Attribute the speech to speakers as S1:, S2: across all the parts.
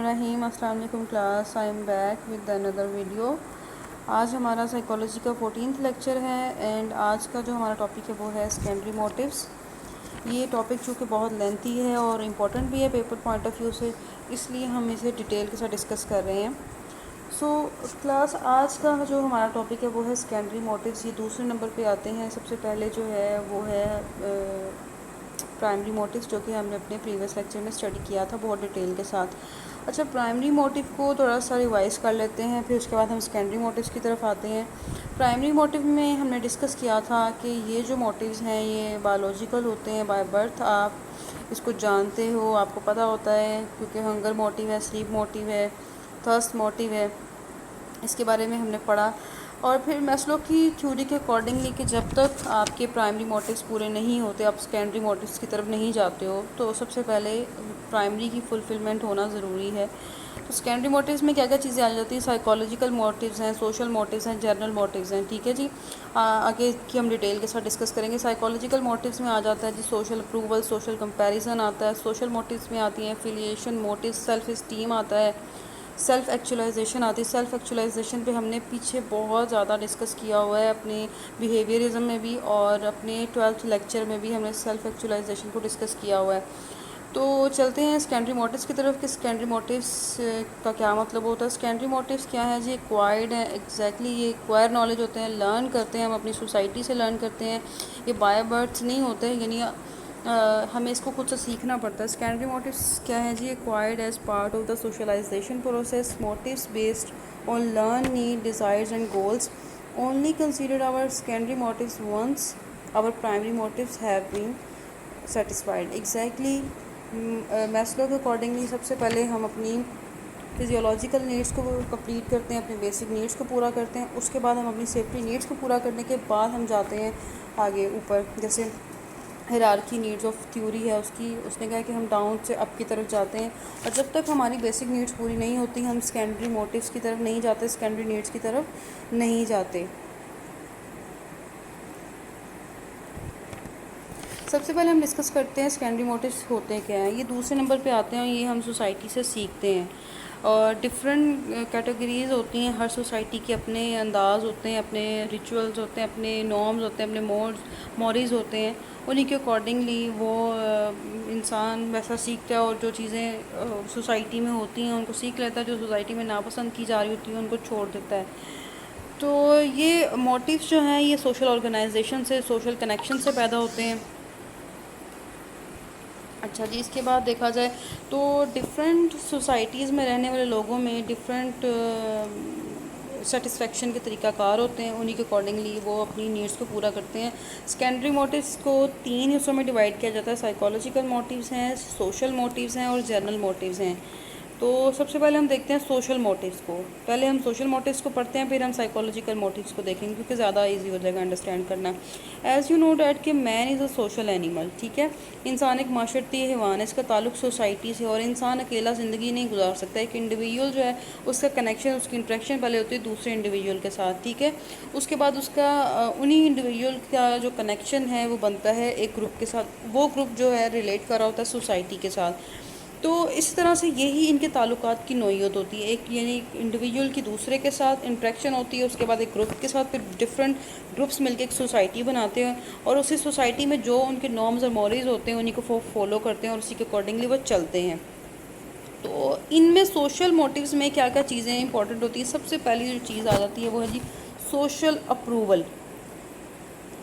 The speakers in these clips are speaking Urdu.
S1: الرحیم. السلام علیکم class. I am back with another video. آج ہمارا سائیکالوجی کا 14th لیکچر ہے اینڈ آج کا جو ہمارا ٹاپک ہے وہ ہے سیکنڈری موٹیوز. یہ ٹاپک چونکہ بہت لینتھی ہے اور امپورٹنٹ بھی ہے پیپر پوائنٹ آف ویو سے، اس لیے ہم اسے ڈیٹیل کے ساتھ ڈسکس کر رہے ہیں. سو کلاس آج کا جو ہمارا ٹاپک ہے وہ ہے سیکنڈری موٹیوز. یہ دوسرے نمبر پہ آتے ہیں. سب سے پہلے جو ہے وہ ہے پرائمری موٹیوز، جو کہ ہم نے اپنے پریویس لیکچر میں اسٹڈی کیا تھا بہت ڈیٹیل کے ساتھ. اچھا، پرائمری موٹیو کو تھوڑا سا ریوائز کر لیتے ہیں، پھر اس کے بعد ہم سیکنڈری موٹیوز کی طرف آتے ہیں. پرائمری موٹیو میں ہم نے ڈسکس کیا تھا کہ یہ جو موٹیوز ہیں یہ بایولوجیکل ہوتے ہیں. بائی برتھ آپ اس کو جانتے ہو، آپ کو پتہ ہوتا ہے، کیونکہ ہنگر موٹیو ہے، سلیپ موٹیو ہے، تھرسٹ موٹیو ہے، اس کے بارے میں ہم نے پڑھا. اور پھر میسلو کی تھیوری کے اکارڈنگلی کہ جب تک آپ کے پرائمری موٹیوز پورے نہیں ہوتے، آپ سیکنڈری موٹیوز کی طرف نہیں جاتے ہو، تو سب سے پہلے پرائمری کی فلفلمنٹ ہونا ضروری ہے. تو سیکنڈری موٹیوز میں کیا کیا چیزیں آ جاتی ہیں؟ سائیکالوجیکل موٹیوز ہیں، سوشل موٹیوز ہیں، جنرل موٹیوز ہیں. ٹھیک ہے جی، آگے کی ہم ڈیٹیل کے ساتھ ڈسکس کریں گے. سائیکالوجیکل موٹیوز میں آ جاتا ہے جی سوشل اپروول، سوشل کمپیریزن آتا ہے. سوشل موٹیوز میں آتی ہیں افیلیشن موٹیوز، سیلف اسٹیم آتا ہے، سیلف ایکچولائزیشن آتی ہے. سیلف ایکچولائزیشن پہ ہم نے پیچھے بہت زیادہ ڈسکس کیا ہوا ہے اپنے بیہیویئرزم میں بھی، اور اپنے 12th لیکچر میں بھی ہم نے سیلف ایکچولائزیشن کو ڈسکس کیا ہوا ہے. تو چلتے ہیں سیکنڈری موٹیوز کی طرف کہ سیکنڈری موٹیوز کا کیا مطلب ہوتا ہے. سیکنڈری موٹیوز کیا ہے جی؟ ایکوائرڈ ہیں. ایگزیکٹلی یہ ایکوائر نالج ہوتے ہیں، لرن کرتے ہیں، ہم اپنی سوسائٹی سے لرن کرتے ہیں. یہ بائی برتھ نہیں ہوتے، یعنی ہمیں اس کو خود سے سیکھنا پڑتا ہے. سیکنڈری موٹیوز کیا ہے جی؟ Acquired as part of the socialisation process. Motives based on learn need desires and goals. Only consider our secondary motives once our primary motives have been satisfied. Exactly Maslow کے اکارڈنگلی سب سے پہلے ہم اپنی فزیولوجیکل نیڈس کو کمپلیٹ کرتے ہیں، اپنے بیسک نیڈس کو پورا کرتے ہیں. اس کے بعد ہم اپنی سیفٹی نیڈس کو پورا کرنے کے بعد ہم جاتے ہیں آگے اوپر. جیسے ہیرارکی نیڈز آف تھیوری ہے اس نے کہا کہ ہم ڈاؤن سے اپ کی طرف جاتے ہیں، اور جب تک ہماری بیسک نیڈس پوری نہیں ہوتی ہم سیکنڈری موٹیوز کی طرف نہیں جاتے، سیکنڈری نیڈس کی طرف نہیں جاتے. سب سے پہلے ہم ڈسکس کرتے ہیں سیکنڈری موٹیوز ہوتے کیا ہیں. یہ دوسرے نمبر پہ آتے ہیں، اور یہ ہم سوسائٹی سے سیکھتے ہیں. اور ڈفرینٹ کیٹیگریز ہوتی ہیں. ہر سوسائٹی کے اپنے انداز ہوتے ہیں، اپنے ریچولز ہوتے ہیں، اپنے نارمز ہوتے ہیں، اپنے مورز ہوتے ہیں. انہی کے اکارڈنگلی وہ انسان ویسا سیکھتا ہے، اور جو چیزیں سوسائٹی میں ہوتی ہیں ان کو سیکھ لیتا ہے، جو سوسائٹی میں ناپسند کی جا رہی ہوتی ہیں ان کو چھوڑ دیتا ہے. تو یہ موٹیوز جو ہیں یہ سوشل آرگنائزیشن سے، سوشل کنیکشن سے پیدا ہوتے ہیں. اچھا جی، اس کے بعد دیکھا جائے تو ڈفرینٹ سوسائٹیز میں رہنے والے لوگوں میں ڈفرینٹ سیٹسفیکشن کے طریقہ کار ہوتے ہیں. انہی کے اکارڈنگلی وہ اپنی نیڈس کو پورا کرتے ہیں. سیکنڈری موٹیوز کو 3 حصوں میں ڈیوائڈ کیا جاتا ہے. سائیکالوجیکل موٹیوز ہیں، سوشل موٹیوز ہیں، اور جنرل موٹیوز ہیں. تو سب سے پہلے ہم دیکھتے ہیں سوشل موٹیوز کو. پہلے ہم سوشل موٹیوز کو پڑھتے ہیں، پھر ہم سائیکالوجیکل موٹیوز کو دیکھیں گے، کیونکہ زیادہ ایزی ہو جائے گا انڈرسٹینڈ کرنا. ایز یو نو دیٹ کہ مین از اے سوشل اینیمل. ٹھیک ہے، انسان ایک معاشرتی حیوان ہے. اس کا تعلق سوسائٹی سے، اور انسان اکیلا زندگی نہیں گزار سکتا. ایک انڈیویجول جو ہے اس کا کنیکشن، اس کی انٹریکشن پہلے ہوتی ہے دوسرے انڈیویجول کے ساتھ. ٹھیک ہے، اس کے بعد اس کا انہی انڈیویجول کا جو کنیکشن ہے وہ بنتا ہے ایک گروپ کے ساتھ. وہ گروپ جو ہے ریلیٹ کر رہا ہوتا ہے سوسائٹی کے ساتھ. تو اس طرح سے یہی ان کے تعلقات کی نوعیت ہوتی ہے. ایک یعنی انڈیویجول کی دوسرے کے ساتھ انٹریکشن ہوتی ہے، اس کے بعد ایک گروپ کے ساتھ، پھر ڈفرینٹ گروپس مل کے ایک سوسائٹی بناتے ہیں، اور اسی سوسائٹی میں جو ان کے نارمز اور مورز ہوتے ہیں انہی کو فالو کرتے ہیں، اور اسی کے اکارڈنگلی وہ چلتے ہیں. تو ان میں سوشل موٹیوز میں کیا کیا چیزیں امپورٹنٹ ہوتی ہیں؟ سب سے پہلی جو چیز آ جاتی ہے وہ ہے جی سوشل اپروول.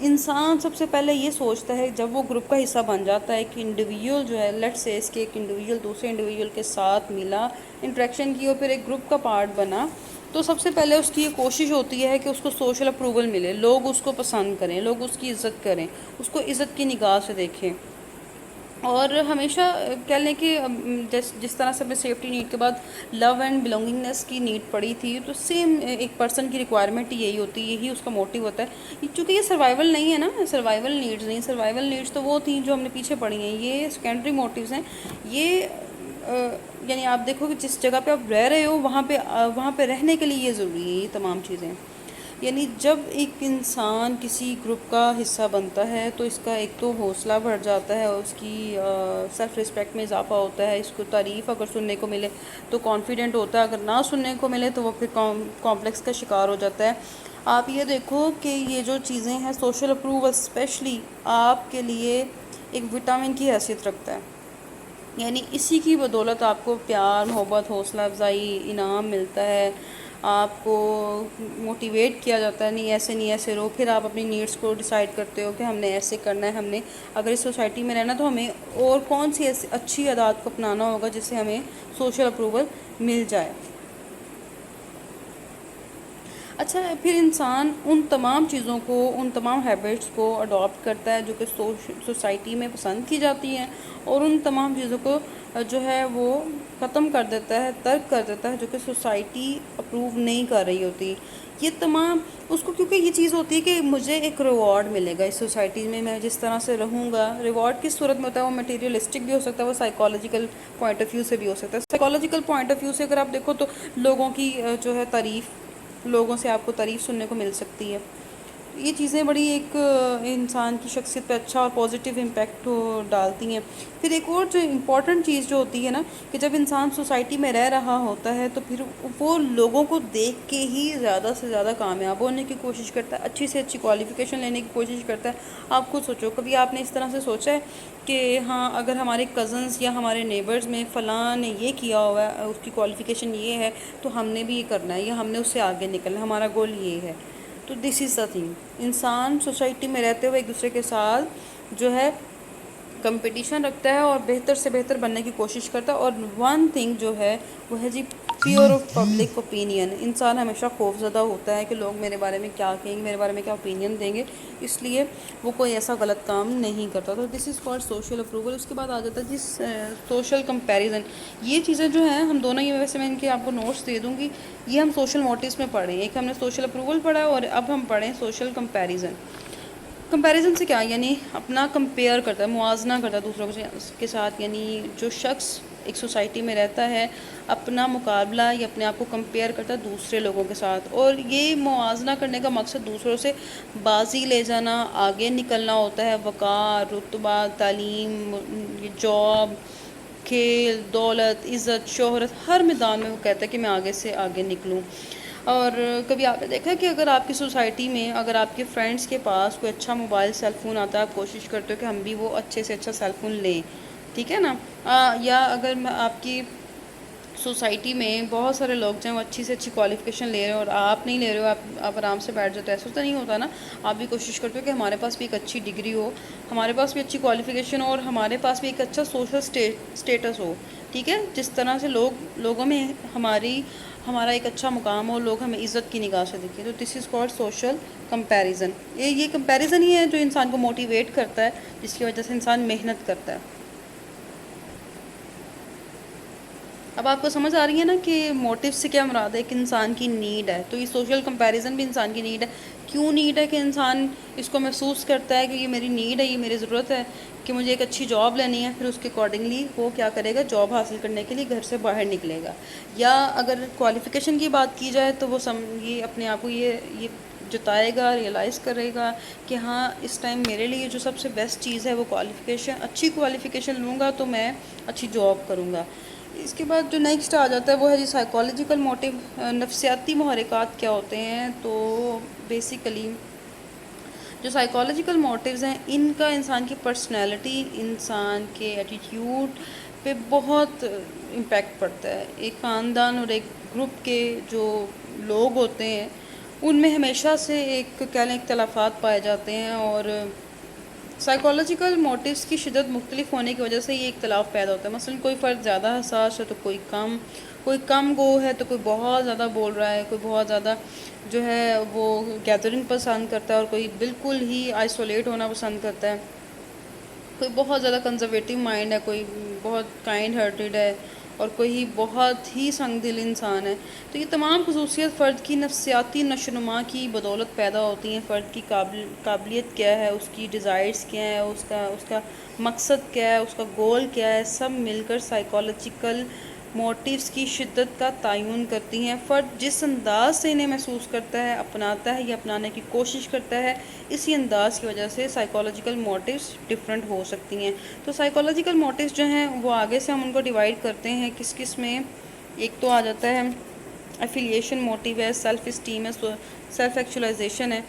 S1: انسان سب سے پہلے یہ سوچتا ہے جب وہ گروپ کا حصہ بن جاتا ہے کہ انڈیویجول جو ہے لیٹ سے اس کے ایک انڈیویجول دوسرے انڈیویجول کے ساتھ ملا، انٹریکشن کی، اور پھر ایک گروپ کا پارٹ بنا، تو سب سے پہلے اس کی یہ کوشش ہوتی ہے کہ اس کو سوشل اپروول ملے، لوگ اس کو پسند کریں، لوگ اس کی عزت کریں، اس کو عزت کی نگاہ سے دیکھیں. اور ہمیشہ کہہ لیں کہ جس طرح سے ہمیں سیفٹی نیڈ کے بعد لو اینڈ بلونگنگنیس کی نیڈ پڑی تھی، تو سیم ایک پرسن کی ریکوائرمنٹ یہی ہوتی ہے، یہی اس کا موٹیو ہوتا ہے. چونکہ یہ سروائیول نہیں ہے نا، سروائیول نیڈز نہیں. سروائیول نیڈز تو وہ تھیں جو ہم نے پیچھے پڑھی ہیں. یہ سیکنڈری موٹیوز ہیں. یہ یعنی آپ دیکھو کہ جس جگہ پہ آپ رہ رہے ہو وہاں پہ رہنے کے لیے یہ ضروری ہے یہ تمام چیزیں. یعنی جب ایک انسان کسی گروپ کا حصہ بنتا ہے تو اس کا ایک تو حوصلہ بڑھ جاتا ہے، اس کی سیلف رسپیکٹ میں اضافہ ہوتا ہے، اس کو تعریف اگر سننے کو ملے تو کانفیڈنٹ ہوتا ہے، اگر نہ سننے کو ملے تو وہ پھر کمپلیکس کا شکار ہو جاتا ہے۔ آپ یہ دیکھو کہ یہ جو چیزیں ہیں سوشل اپروول اسپیشلی آپ کے لیے ایک وٹامن کی حیثیت رکھتا ہے، یعنی اسی کی بدولت آپ کو پیار، محبت، حوصلہ افزائی، انعام ملتا ہے، آپ کو موٹیویٹ کیا جاتا ہے، نہیں ایسے رہو، پھر آپ اپنی نیڈس کو ڈیسائیڈ کرتے ہو کہ ہم نے ایسے کرنا ہے، ہم نے اگر اس سوسائٹی میں رہنا تو ہمیں اور کون سی ایسی اچھی عادات کو اپنانا ہوگا جس سے ہمیں سوشل اپروول مل جائے۔ اچھا پھر انسان ان تمام چیزوں کو، ان تمام ہیبٹس کو اڈاپٹ کرتا ہے جو کہ سوسائٹی میں پسند کی جاتی ہیں، اور ان تمام چیزوں کو جو ہے وہ ختم کر دیتا ہے، ترک کر دیتا ہے جو کہ سوسائٹی اپروو نہیں کر رہی ہوتی۔ یہ تمام اس کو، کیونکہ یہ چیز ہوتی ہے کہ مجھے ایک ریوارڈ ملے گا اس سوسائٹی میں جس طرح سے رہوں گا۔ ریوارڈ کس صورت میں ہوتا ہے؟ وہ میٹیریلسٹک بھی ہو سکتا ہے، وہ سائیکالوجیکل پوائنٹ آف ویو سے بھی ہو سکتا ہے۔ سائیکالوجیکل پوائنٹ آف ویو سے اگر آپ دیکھو تو لوگوں کی جو ہے تعریف، لوگوں سے آپ کو تعریف سننے کو مل سکتی ہے۔ یہ چیزیں بڑی ایک انسان کی شخصیت پہ اچھا اور پازیٹیو امپیکٹ ڈالتی ہیں۔ پھر ایک اور جو امپورٹنٹ چیز جو ہوتی ہے نا، کہ جب انسان سوسائٹی میں رہ رہا ہوتا ہے تو پھر وہ لوگوں کو دیکھ کے ہی زیادہ سے زیادہ کامیاب ہونے کی کوشش کرتا ہے، اچھی سے اچھی کوالیفیکیشن لینے کی کوشش کرتا ہے۔ آپ خود سوچو، کبھی آپ نے اس طرح سے سوچا ہے کہ ہاں اگر ہمارے کزنز یا ہمارے نیبرز میں فلاں نے یہ کیا ہوا ہے، اس کی کوالیفیکیشن یہ ہے تو ہم نے بھی یہ کرنا ہے، یا ہم نے اس سے آگے نکلنا ہے، ہمارا گول یہ ہے۔ تو دس از دا تھنگ، انسان سوسائٹی میں رہتے ہوئے ایک دوسرے کے ساتھ جو ہے کمپٹیشن رکھتا ہے اور بہتر سے بہتر بننے کی کوشش کرتا ہے۔ اور ون تھنگ جو ہے وہ ہے جی فیئر آف پبلک اوپینین۔ انسان ہمیشہ خوف زدہ ہوتا ہے کہ لوگ میرے بارے میں کیا کہیں گے، میرے بارے میں کیا اوپینین دیں گے، اس لیے وہ کوئی ایسا غلط کام نہیں کرتا۔ تو دس از کالڈ سوشل اپروول۔ اس کے بعد آ جاتا ہے جی سوشل کمپیریزن۔ یہ چیزیں جو ہیں ہم دونوں، یہ ویسے میں ان کے آپ کو نوٹس دے دوں گی، یہ ہم سوشل موٹیوز میں پڑھیں۔ ایک ہم نے سوشل اپروول پڑھا ہے اور اب ہم پڑھیں سوشل کمپیریزن۔ کمپیریزن سے کیا، یعنی اپنا کمپیئر کرتا ہے، موازنہ کرتا ہے دوسروں کے ساتھ، یعنی جو شخص ایک سوسائٹی میں رہتا ہے اپنا مقابلہ یا اپنے آپ کو کمپیئر کرتا ہے دوسرے لوگوں کے ساتھ، اور یہ موازنہ کرنے کا مقصد دوسروں سے بازی لے جانا، آگے نکلنا ہوتا ہے۔ وقار، رتبہ، تعلیم، جاب، کھیل، دولت، عزت، شہرت، ہر میدان میں وہ کہتا ہے کہ میں آگے سے آگے نکلوں۔ اور کبھی آپ نے دیکھا کہ اگر آپ کی سوسائٹی میں، اگر آپ کے فرینڈس کے پاس کوئی اچھا موبائل سیل فون آتا ہے، آپ کوشش کرتے ہو کہ ہم بھی وہ اچھے سے اچھا سیل فون لیں، ٹھیک ہے نا؟ یا اگر آپ کی سوسائٹی میں بہت سارے لوگ جو ہیں وہ اچھی سے اچھی کوالیفیکیشن لے رہے ہیں اور آپ نہیں لے رہے ہو، آپ آرام سے بیٹھ جاتے، ایسا تو نہیں ہوتا نا؟ آپ بھی کوشش کرتے ہو کہ ہمارے پاس بھی ایک اچھی ڈگری ہو، ہمارے پاس بھی اچھی کوالیفیکیشن ہو، اور ہمارے پاس بھی ایک اچھا سوشل اسٹیٹس ہو، ٹھیک ہے؟ جس طرح سے لوگوں میں ہمارا ایک اچھا مقام ہو، لوگ ہمیں عزت کی نگاہ سے دیکھیں۔ تو دس از کالڈ سوشل کمپیریزن۔ یہ کمپیریزن ہی ہے جو انسان کو موٹیویٹ کرتا ہے، جس کی وجہ سے انسان محنت کرتا ہے۔ اب آپ کو سمجھ آ رہی ہے نا کہ موٹیو سے کیا مراد ہے؟ ایک انسان کی نیڈ ہے، تو یہ سوشل کمپیریزن بھی انسان کی نیڈ ہے۔ کیوں نیڈ ہے؟ کہ انسان اس کو محسوس کرتا ہے کہ یہ میری نیڈ ہے، یہ میری ضرورت ہے کہ مجھے ایک اچھی جاب لینی ہے، پھر اس کے اکارڈنگلی وہ کیا کرے گا؟ جاب حاصل کرنے کے لیے گھر سے باہر نکلے گا۔ یا اگر کوالیفیکیشن کی بات کی جائے تو وہ یہ اپنے آپ کو یہ جتائے گا، ریئلائز کرے گا کہ ہاں اس ٹائم میرے لیے جو سب سے بیسٹ چیز ہے وہ کوالیفیکیشن، اچھی کوالیفیکیشن لوں گا تو میں اچھی جاب کروں گا۔ اس کے بعد جو نیکسٹ آ جاتا ہے وہ ہے جی سائیکالوجیکل موٹیو۔ نفسیاتی محرکات کیا ہوتے ہیں؟ تو بیسیکلی جو سائیکالوجیکل موٹیوز ہیں ان کا انسان کی پرسنالٹی، انسان کے ایٹیٹیوڈ پہ بہت امپیکٹ پڑتا ہے۔ ایک خاندان اور ایک گروپ کے جو لوگ ہوتے ہیں ان میں ہمیشہ سے ایک کہہ لیں اختلافات پائے جاتے ہیں، اور سائیکالوجیکل موٹیوز کی شدت مختلف ہونے کی وجہ سے یہ اختلاف پیدا ہوتا ہے۔ مثلا کوئی فرد زیادہ حساس ہے تو کوئی کم گو ہے، تو کوئی بہت زیادہ بول رہا ہے، کوئی بہت زیادہ جو ہے وہ گیدرنگ پسند کرتا ہے، اور کوئی بالکل ہی آئسولیٹ ہونا پسند کرتا ہے، کوئی بہت زیادہ کنزرویٹو مائنڈ ہے، کوئی بہت کائنڈ ہارٹیڈ ہے، اور کوئی بہت ہی سنگ دل انسان ہے۔ تو یہ تمام خصوصیت فرد کی نفسیاتی نشوونما کی بدولت پیدا ہوتی ہیں۔ فرد کی قابلیت کیا ہے، اس کی ڈیزائرز کیا ہے، اس کا مقصد کیا ہے، اس کا گول کیا ہے، سب مل کر سائیکالوجیکل موٹیوز کی شدت کا تعین کرتی ہیں۔ فرد جس انداز سے انہیں محسوس کرتا ہے، اپناتا ہے یا اپنانے کی کوشش کرتا ہے، اسی انداز کی وجہ سے سائیکولوجیکل موٹیوز ڈفرینٹ ہو سکتی ہیں۔ تو سائیکولوجیکل موٹیوز جو ہیں وہ آگے سے ہم ان کو ڈیوائڈ کرتے ہیں کس کس میں۔ ایک تو آ جاتا ہے ایفیلیشن موٹیو ہے، سیلف اسٹیم ہے، سیلف ایکچولائزیشن ہے۔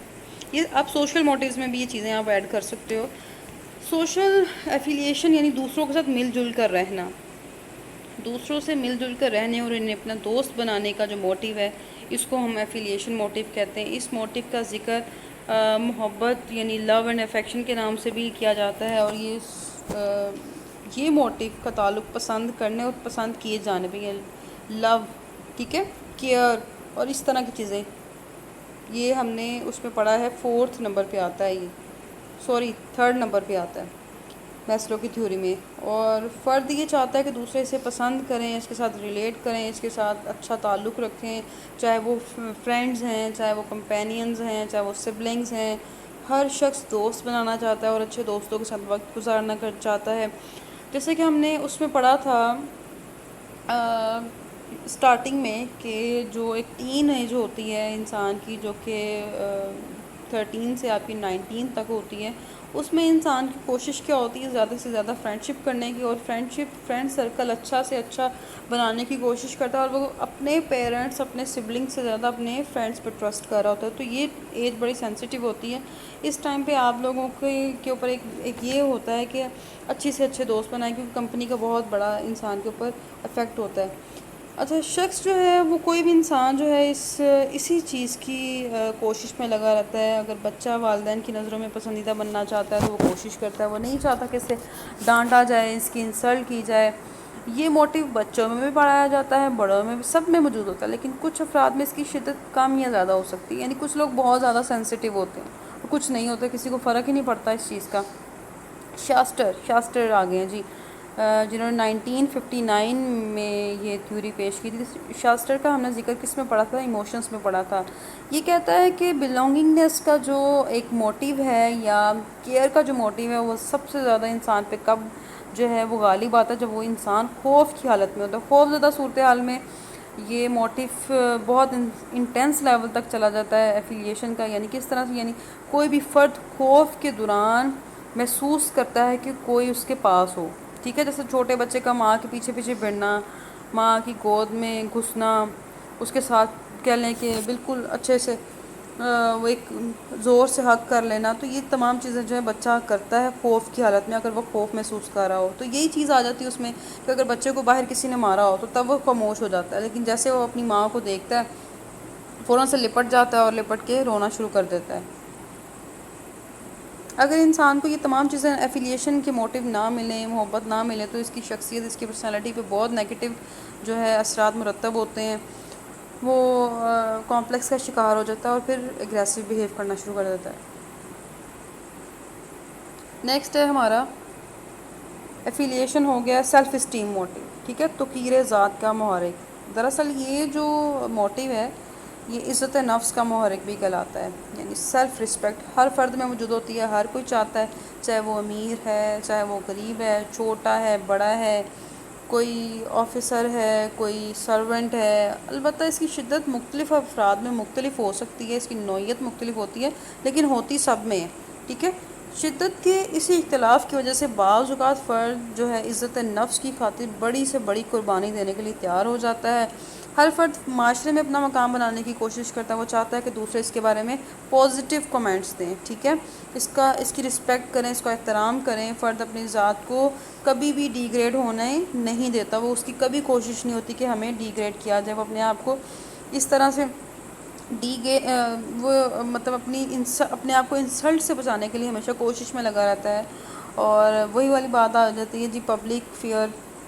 S1: یہ آپ سوشل موٹیوز میں بھی یہ چیزیں آپ ایڈ کر سکتے ہو۔ سوشل ایفیلیشن یعنی دوسروں کے ساتھ مل جل کر رہنا، دوسروں سے مل جل کر رہنے اور انہیں اپنا دوست بنانے کا جو موٹیو ہے، اس کو ہم ایفیلیشن موٹیو کہتے ہیں۔ اس موٹیو کا ذکر محبت یعنی لو اینڈ افیکشن کے نام سے بھی کیا جاتا ہے، اور یہ موٹیو کا تعلق پسند کرنے اور پسند کیے جانے پہ، لو، ٹھیک ہے، کیئر اور اس طرح کی چیزیں، یہ ہم نے اس میں پڑھا ہے 4 نمبر پہ آتا ہے، یہ 3rd نمبر پہ آتا ہے میسلو کی تھیوری میں۔ اور فرد یہ چاہتا ہے کہ دوسرے اسے پسند کریں، اس کے ساتھ ریلیٹ کریں، اس کے ساتھ اچھا تعلق رکھیں، چاہے وہ فرینڈز ہیں، چاہے وہ کمپینینز ہیں، چاہے وہ سبلنگز ہیں۔ ہر شخص دوست بنانا چاہتا ہے اور اچھے دوستوں کے ساتھ وقت گزارنا چاہتا ہے۔ جیسے کہ ہم نے اس میں پڑھا تھا اسٹارٹنگ میں کہ جو ایک ٹین ایج ہوتی ہے انسان کی، جو کہ 13 سے آپ کی 19 تک ہوتی ہے، اس میں انسان کی کوشش کیا ہوتی ہے، زیادہ سے زیادہ فرینڈشپ کرنے کی، اور فرینڈ سرکل اچھا سے اچھا بنانے کی کوشش کرتا ہے، اور وہ اپنے پیرنٹس، اپنے سبلنگ سے زیادہ اپنے فرینڈس پہ ٹرسٹ کر رہا ہوتا ہے۔ تو یہ ایج بڑی سینسٹیو ہوتی ہے۔ اس ٹائم پہ آپ لوگوں کے اوپر ایک یہ ہوتا ہے کہ اچھی سے اچھے دوست بنائیں، کیونکہ کمپنی کا بہت بڑا انسان کے اوپر افیکٹ ہوتا ہے۔ اچھا، شخص جو ہے وہ کوئی بھی انسان جو ہے اسی چیز کی کوشش میں لگا رہتا ہے۔ اگر بچہ والدین کی نظروں میں پسندیدہ بننا چاہتا ہے تو وہ کوشش کرتا ہے، وہ نہیں چاہتا کہ اسے ڈانٹا جائے، اس کی انسلٹ کی جائے۔ یہ موٹیو بچوں میں بھی پڑھایا جاتا ہے، بڑوں میں بھی، سب میں موجود ہوتا ہے، لیکن کچھ افراد میں اس کی شدت کم یا زیادہ ہو سکتی ہے۔ یعنی کچھ لوگ بہت زیادہ سینسٹیو ہوتے ہیں، کچھ نہیں ہوتے، کسی کو فرق ہی نہیں پڑتا اس چیز کا۔ شاسٹر آ گئے ہیں جی، جنہوں نے 1959 میں یہ تھیوری پیش کی تھی۔ شاسٹر کا ہم نے ذکر کس میں پڑھا تھا؟ ایموشنز میں پڑھا تھا۔ یہ کہتا ہے کہ بلونگنگنیس کا جو ایک موٹیو ہے یا کیئر کا جو موٹیو ہے، وہ سب سے زیادہ انسان پہ کب جو ہے وہ غالب آتا ہے؟ جب وہ انسان خوف کی حالت میں ہوتا ہے۔ خوف زدہ صورتحال میں یہ موٹیو بہت انٹینس لیول تک چلا جاتا ہے ایفیلیشن کا۔ یعنی کس طرح سے؟ یعنی کوئی بھی فرد خوف کے دوران محسوس کرتا ہے کہ کوئی اس کے پاس ہو، ٹھیک ہے، جیسے چھوٹے بچے کا ماں کے پیچھے پیچھے بھیڑنا، ماں کی گود میں گھسنا، اس کے ساتھ کہہ لیں کہ بالکل اچھے سے وہ ایک زور سے حق کر لینا۔ تو یہ تمام چیزیں جو ہے بچہ کرتا ہے خوف کی حالت میں، اگر وہ خوف محسوس کر رہا ہو تو یہی چیز آ جاتی ہے اس میں کہ اگر بچے کو باہر کسی نے مارا ہو تو تب وہ خاموش ہو جاتا ہے، لیکن جیسے وہ اپنی ماں کو دیکھتا ہے فوراً سے لپٹ جاتا ہے اور لپٹ کے رونا شروع کر دیتا ہے۔ اگر انسان کو یہ تمام چیزیں ایفیلیشن کے موٹیو نہ ملیں، محبت نہ ملے، تو اس کی شخصیت، اس کی پرسنالٹی پہ بہت نیگیٹو جو ہے اثرات مرتب ہوتے ہیں۔ وہ کمپلیکس کا شکار ہو جاتا ہے اور پھر اگریسو بیہیو کرنا شروع کر دیتا ہے۔ نیکسٹ ہے ہمارا ایفیلیشن، ہو گیا سیلف اسٹیم موٹیو، ٹھیک ہے، توقیر ذات کا محرک۔ دراصل یہ جو موٹیو ہے یہ عزت نفس کا محرک بھی کہلاتا ہے، یعنی سیلف رسپیکٹ ہر فرد میں موجود ہوتی ہے، ہر کوئی چاہتا ہے، چاہے وہ امیر ہے، چاہے وہ غریب ہے، چھوٹا ہے، بڑا ہے، کوئی آفیسر ہے، کوئی سرونٹ ہے۔ البتہ اس کی شدت مختلف افراد میں مختلف ہو سکتی ہے، اس کی نوعیت مختلف ہوتی ہے، لیکن ہوتی سب میں ہے، ٹھیک ہے۔ شدت کے اسی اختلاف کی وجہ سے بعض اوقات فرد جو ہے عزت نفس کی خاطر بڑی سے بڑی قربانی دینے کے لیے تیار ہو جاتا ہے۔ ہر فرد معاشرے میں اپنا مقام بنانے کی کوشش کرتا ہے، وہ چاہتا ہے کہ دوسرے اس کے بارے میں پازیٹیو کمنٹس دیں، ٹھیک ہے، اس کی رسپیکٹ کریں، اس کا احترام کریں۔ فرد اپنی ذات کو کبھی بھی ڈی گریڈ ہونے نہیں دیتا، وہ اس کی کبھی کوشش نہیں ہوتی کہ ہمیں ڈی گریڈ کیا جائے۔ وہ اپنے آپ کو اس طرح سے وہ مطلب اپنے آپ کو انسلٹ سے بچانے کے لیے ہمیشہ کوشش میں لگا رہتا ہے۔ اور وہی والی بات آ جاتی ہے جی پبلک فیئر،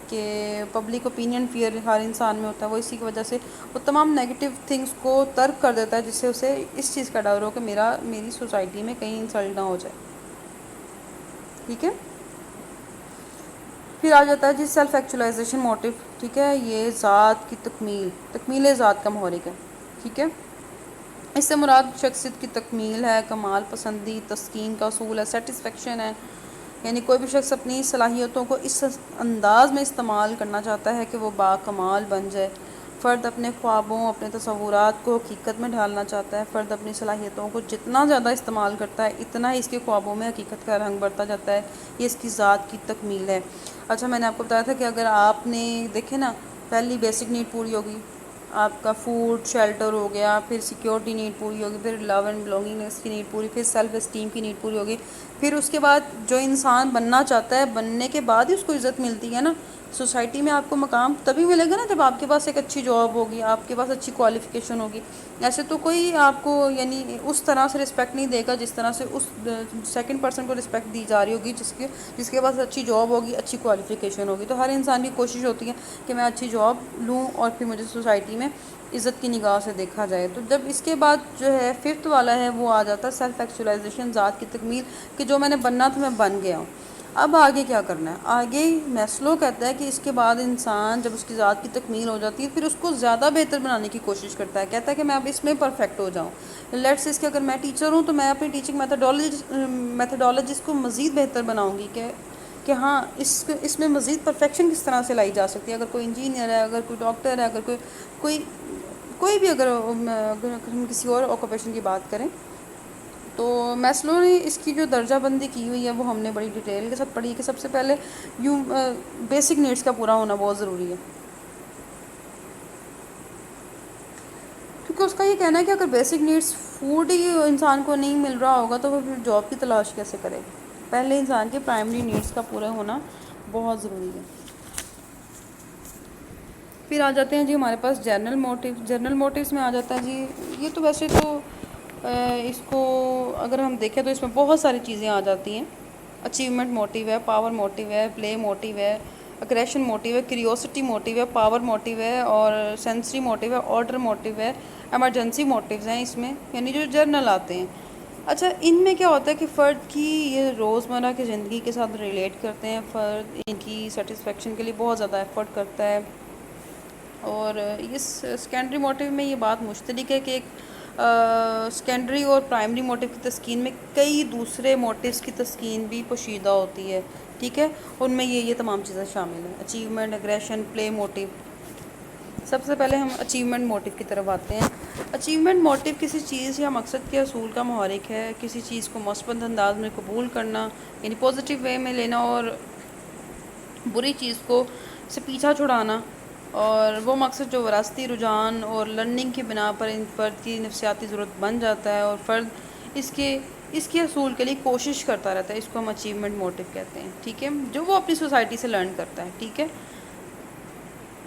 S1: کہ پبلک اوپینین فیئر ہر انسان میں ہوتا ہے، وہ اسی کی وجہ سے وہ تمام نیگیٹو تھنگس کو ترک کر دیتا ہے، جس سے اسے اس چیز کا ڈر ہو کہ میری سوسائٹی میں کہیں انسلٹ نہ ہو جائے، ٹھیک ہے۔ پھر آ جاتا ہے جی سیلف ایکچولائزیشن موٹیو، ٹھیک ہے، یہ ذات کی تکمیل ذات کا محرک ہے، ٹھیک ہے۔ اس سے مراد شخصیت کی تکمیل ہے، کمال پسندی، تسکین کا اصول ہے، سیٹسفیکشن ہے، یعنی کوئی بھی شخص اپنی صلاحیتوں کو اس انداز میں استعمال کرنا چاہتا ہے کہ وہ باکمال بن جائے۔ فرد اپنے خوابوں، اپنے تصورات کو حقیقت میں ڈھالنا چاہتا ہے۔ فرد اپنی صلاحیتوں کو جتنا زیادہ استعمال کرتا ہے اتنا ہی اس کے خوابوں میں حقیقت کا رنگ بڑھتا جاتا ہے۔ یہ اس کی ذات کی تکمیل ہے۔ اچھا، میں نے آپ کو بتایا تھا کہ اگر آپ نے دیکھے نا، پہلی بیسک نیڈ پوری ہوگی، آپ کا فوڈ شیلٹر ہو گیا، پھر سیکیورٹی نیڈ پوری ہوگی، پھر لو اینڈ بلونگنگنیس کی نیڈ پوری، پھر سیلف اسٹیم کی نیڈ پوری ہوگی، پھر اس کے بعد جو انسان بننا چاہتا ہے، بننے کے بعد ہی اس کو عزت ملتی ہے نا۔ سوسائٹی میں آپ کو مقام تبھی ملے گا نا جب آپ کے پاس ایک اچھی جاب ہوگی، آپ کے پاس اچھی کوالیفیکیشن ہوگی۔ ایسے تو کوئی آپ کو یعنی اس طرح سے رسپیکٹ نہیں دے گا جس طرح سے اس سیکنڈ پرسن کو رسپیکٹ دی جا رہی ہوگی جس کے پاس اچھی جاب ہوگی، اچھی کوالیفیکیشن ہوگی۔ تو ہر انسان کی کوشش ہوتی ہے کہ میں اچھی جاب لوں اور پھر مجھے سوسائٹی میں عزت کی نگاہ سے دیکھا جائے۔ تو جب اس کے بعد جو ہے ففتھ والا ہے وہ آ جاتا ہے سیلف ایکچولائزیشن، ذات کی تکمیل، کہ جو میں نے بننا تھا میں بن گیا ہوں۔ اب آگے کیا کرنا ہے؟ آگے میسلو کہتا ہے کہ اس کے بعد انسان جب اس کی ذات کی تکمیل ہو جاتی ہے پھر اس کو زیادہ بہتر بنانے کی کوشش کرتا ہے۔ کہتا ہے کہ میں اب اس میں پرفیکٹ ہو جاؤں۔ لیٹس اس کے اگر میں ٹیچر ہوں تو میں اپنی ٹیچنگ میتھڈالوجیز کو مزید بہتر بناؤں گی کہ ہاں اس میں مزید پرفیکشن کس طرح سے لائی جا سکتی ہے۔ اگر کوئی انجینئر ہے، اگر کوئی ڈاکٹر ہے، اگر کوئی بھی اگر ہم کسی اور آکوپیشن کی بات کریں تو میسلو نے اس کی جو درجہ بندی کی ہوئی ہے وہ ہم نے بڑی ڈیٹیل کے ساتھ پڑھی کہ سب سے پہلے بیسک نیڈس کا پورا ہونا بہت ضروری ہے، کیونکہ اس کا یہ کہنا ہے کہ اگر بیسک نیڈس فوڈ ہی انسان کو نہیں مل رہا ہوگا تو وہ پھر جاب کی تلاش کیسے کرے گا۔ پہلے انسان کے پرائمری نیڈس کا پورا ہونا بہت ضروری ہے۔ پھر آ جاتے ہیں جی ہمارے پاس جنرل موٹیو۔ جنرل موٹیوز میں آ جاتا ہے جی، یہ تو ویسے تو اس کو اگر ہم دیکھیں تو اس میں بہت ساری چیزیں آ جاتی ہیں۔ اچیومنٹ موٹیو ہے، پاور موٹیو ہے، پلے موٹیو ہے، اگریشن موٹیو ہے، کیوریوسٹی موٹیو ہے، پاور موٹیو ہے، اور سینسری موٹیو ہے، آرڈر موٹیو ہے، ایمرجنسی موٹیوز ہیں اس میں، یعنی جو جرنل آتے ہیں۔ اچھا، ان میں کیا ہوتا ہے کہ فرد کی یہ روزمرہ کی زندگی کے ساتھ ریلیٹ کرتے ہیں، فرد ان کی سیٹسفیکشن کے لیے بہت زیادہ ایفرٹ کرتا ہے، اور اس سیکنڈری موٹیو میں یہ بات مشترک ہے کہ ایک سیکنڈری اور پرائمری موٹیو کی تسکین میں کئی دوسرے موٹیوز کی تسکین بھی پوشیدہ ہوتی ہے، ٹھیک ہے، ان میں یہ تمام چیزیں شامل ہیں: اچیومنٹ، اگریشن، پلے موٹیو۔ سب سے پہلے ہم اچیومنٹ موٹیو کی طرف آتے ہیں۔ اچیومنٹ موٹیو کسی چیز یا مقصد کے حصول کا محرک ہے، کسی چیز کو مثبت انداز میں قبول کرنا، یعنی پازیٹیو وے میں لینا، اور بری چیز کو سے پیچھا چھڑانا، اور وہ مقصد جو وراثتی رجحان اور لرننگ کی بنا پر ان فرد کی نفسیاتی ضرورت بن جاتا ہے اور فرد اس کے حصول کے لیے کوشش کرتا رہتا ہے، اس کو ہم اچیومنٹ موٹیو کہتے ہیں، ٹھیک ہے، جو وہ اپنی سوسائٹی سے لرن کرتا ہے، ٹھیک ہے۔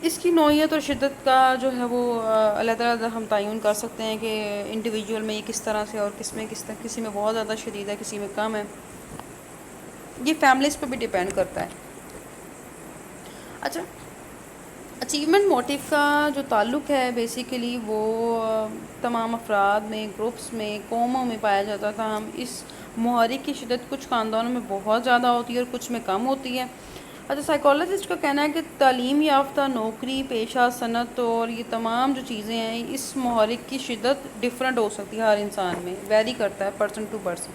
S1: اس کی نوعیت اور شدت کا جو ہے وہ علیحدہ علیحدہ ہم تعین کر سکتے ہیں کہ انڈیویجول میں یہ کس طرح سے اور کسی میں بہت زیادہ شدید ہے، کسی میں کم ہے، یہ فیملیز پہ بھی ڈیپینڈ کرتا ہے۔ اچھا، اچیومنٹ موٹیو کا جو تعلق ہے بیسیکلی وہ تمام افراد میں، گروپس میں، قوموں میں پایا جاتا تھا۔ ہم اس محرک کی شدت کچھ خاندانوں میں بہت زیادہ ہوتی ہے اور کچھ میں کم ہوتی ہے۔ اچھا، سائیکالوجسٹ کا کہنا ہے کہ تعلیم یافتہ، نوکری پیشہ، صنعت اور یہ تمام جو چیزیں ہیں، اس محرک کی شدت ڈفرینٹ ہو سکتی ہے، ہر انسان میں ویری کرتا ہے پرسن ٹو پرسن۔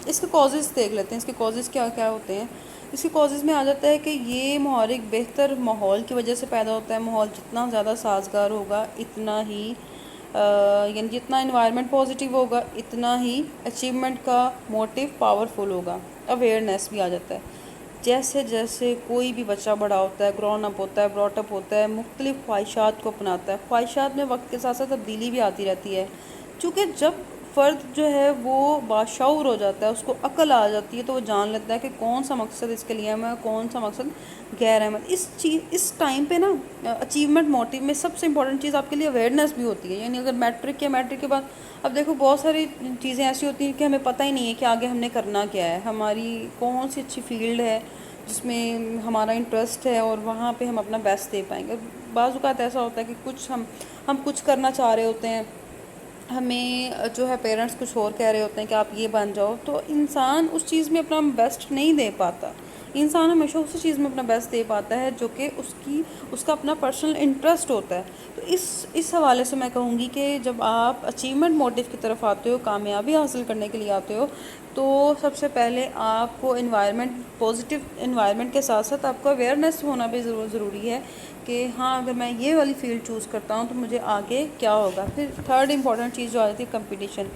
S1: اس کے کازز دیکھ لیتے ہیں، اس کے کازز کیا کیا ہوتے ہیں۔ اس کے کازز میں آ جاتا ہے کہ یہ محرک بہتر ماحول کی وجہ سے پیدا ہوتا ہے۔ ماحول جتنا زیادہ سازگار ہوگا اتنا ہی یعنی جتنا انوائرمنٹ پازیٹیو ہوگا اتنا ہی اچیومنٹ کا موٹیو پاورفل ہوگا۔ اویئرنیس بھی آ جاتا ہے، جیسے جیسے کوئی بھی بچہ بڑا ہوتا ہے، گرون اپ ہوتا ہے، براٹ اپ ہوتا ہے، مختلف خواہشات کو اپناتا ہے، خواہشات میں وقت کے ساتھ ساتھ تبدیلی بھی آتی رہتی ہے، چونکہ جب فرد جو ہے وہ باشعور ہو جاتا ہے، اس کو عقل آ جاتی ہے، تو وہ جان لیتا ہے کہ کون سا مقصد اس کے لیے ہے، کون سا مقصد غیر احمد۔ اس ٹائم پہ نا اچیومنٹ موٹیو میں سب سے امپورٹنٹ چیز آپ کے لیے اویئرنیس بھی ہوتی ہے، یعنی اگر میٹرک کے بعد اب دیکھو بہت ساری چیزیں ایسی ہوتی ہیں کہ ہمیں پتہ ہی نہیں ہے کہ آگے ہم نے کرنا کیا ہے، ہماری کون سی اچھی فیلڈ ہے جس میں ہمارا انٹرسٹ ہے اور وہاں پہ ہم اپنا بیسٹ دے پائیں گے۔ بعض اوقات ایسا ہوتا ہے کہ ہم کچھ کرنا چاہ رہے ہوتے ہیں، ہمیں جو ہے پیرنٹس کچھ اور کہہ رہے ہوتے ہیں کہ آپ یہ بن جاؤ، تو انسان اس چیز میں اپنا بیسٹ نہیں دے پاتا، انسان ہمیشہ اسی چیز میں اپنا بیسٹ دے پاتا ہے جو کہ اس کا اپنا پرسنل انٹرسٹ ہوتا ہے. تو اس حوالے سے میں کہوں گی کہ جب آپ اچیومنٹ موٹیو کی طرف آتے ہو، کامیابی حاصل کرنے کے لیے آتے ہو، تو سب سے پہلے آپ کو پازیٹیو انوائرمنٹ کے ساتھ ساتھ آپ کو اویئرنیس ہونا بھی ضروری ہے کہ ہاں اگر میں یہ والی فیلڈ چوز کرتا ہوں تو مجھے آگے کیا ہوگا. پھر تھرڈ امپورٹنٹ چیز جو آتی ہے کمپٹیشن.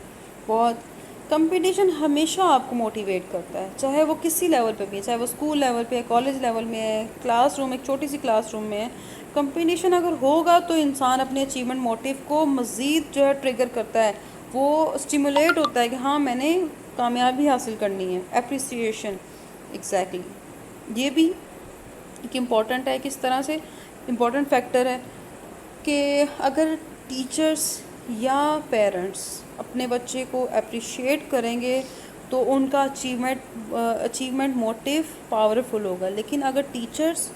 S1: کمپٹیشن ہمیشہ آپ کو موٹیویٹ کرتا ہے، چاہے وہ کسی لیول پہ بھی ہے، چاہے وہ اسکول لیول پہ ہے، کالج لیول میں ہے، کلاس روم، ایک چھوٹی سی کلاس روم میں ہے. کمپٹیشن اگر ہوگا تو انسان اپنے اچیومنٹ موٹیو کو مزید جو ہے ٹریگر کرتا ہے، وہ اسٹیمولیٹ ہوتا ہے کہ ہاں میں نے کامیابی حاصل کرنی ہے. اپریسیشن ایگزیکٹلی یہ بھی ایک امپورٹنٹ ہے. کس طرح سے امپورٹنٹ فیکٹر ہے کہ اگر ٹیچرس یا پیرنٹس اپنے بچے کو اپریشیٹ کریں گے تو ان کا اچیومنٹ موٹیو پاورفل ہوگا. لیکن اگر ٹیچرس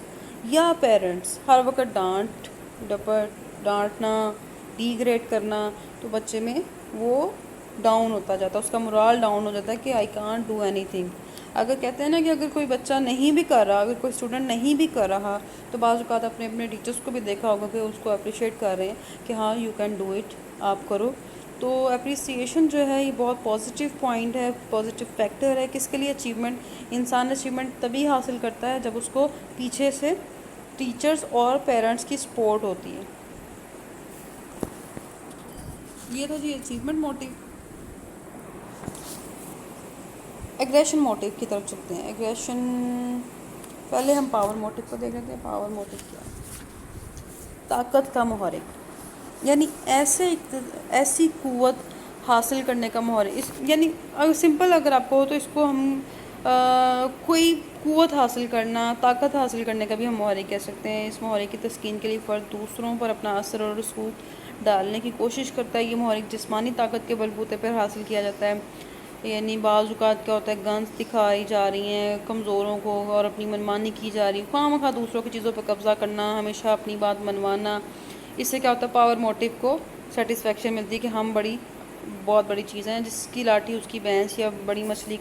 S1: یا پیرنٹس ہر وقت ڈانٹنا، ڈی گریڈ کرنا، تو بچے میں وہ ڈاؤن ہوتا جاتا ہے، اس کا مورال ڈاؤن ہو جاتا ہے کہ I can't do any thing. اگر کہتے ہیں نا کہ اگر کوئی بچہ نہیں بھی کر رہا، اگر کوئی اسٹوڈنٹ نہیں بھی کر رہا، تو بعض اوقات اپنے ٹیچرس کو بھی دیکھا ہوگا کہ اس کو اپریشیٹ کر رہے ہیں کہ ہاں یو کین ڈو اٹ، آپ کرو. تو اپریسیشن جو ہے یہ بہت پازیٹیو پوائنٹ ہے، پازیٹیو فیکٹر ہے. کس کے لیے انسان اچیومنٹ تبھی حاصل کرتا ہے جب اس کو پیچھے سے ٹیچرز اور پیرنٹس کی سپورٹ ہوتی ہے. یہ تھا جی اچیومنٹ موٹیو. ایگریشن موٹیو کی طرف چلتے ہیں. پہلے ہم پاور موٹیو کو دیکھ لیتے ہیں. پاور موٹیو کیا ہے؟ طاقت کا محرک، یعنی ایسی قوت حاصل کرنے کا محرک. یعنی اگر سمپل اگر آپ کو ہو تو اس کو ہم کوئی قوت حاصل کرنا، طاقت حاصل کرنے کا بھی ہم محرک کہہ سکتے ہیں. اس محرک کی تسکین کے لیے فرد دوسروں پر اپنا اثر اور رسوخ ڈالنے کی کوشش کرتا ہے. یہ محرک جسمانی طاقت کے بلبوتے پر حاصل کیا جاتا ہے. یعنی بعض اوقات کیا ہوتا ہے، گنز دکھائی جا رہی ہیں کمزوروں کو اور اپنی منمانی کی جا رہی ہے، خواہ مخواہ دوسروں کی چیزوں پہ قبضہ کرنا، ہمیشہ اپنی بات منوانا. اس سے کیا ہوتا ہے، پاور موٹیو کو سیٹسفیکشن ملتی ہے کہ ہم بہت بڑی چیزیں ہیں، جس کی لاٹھی اس کی بھینس، یا بڑی مچھلی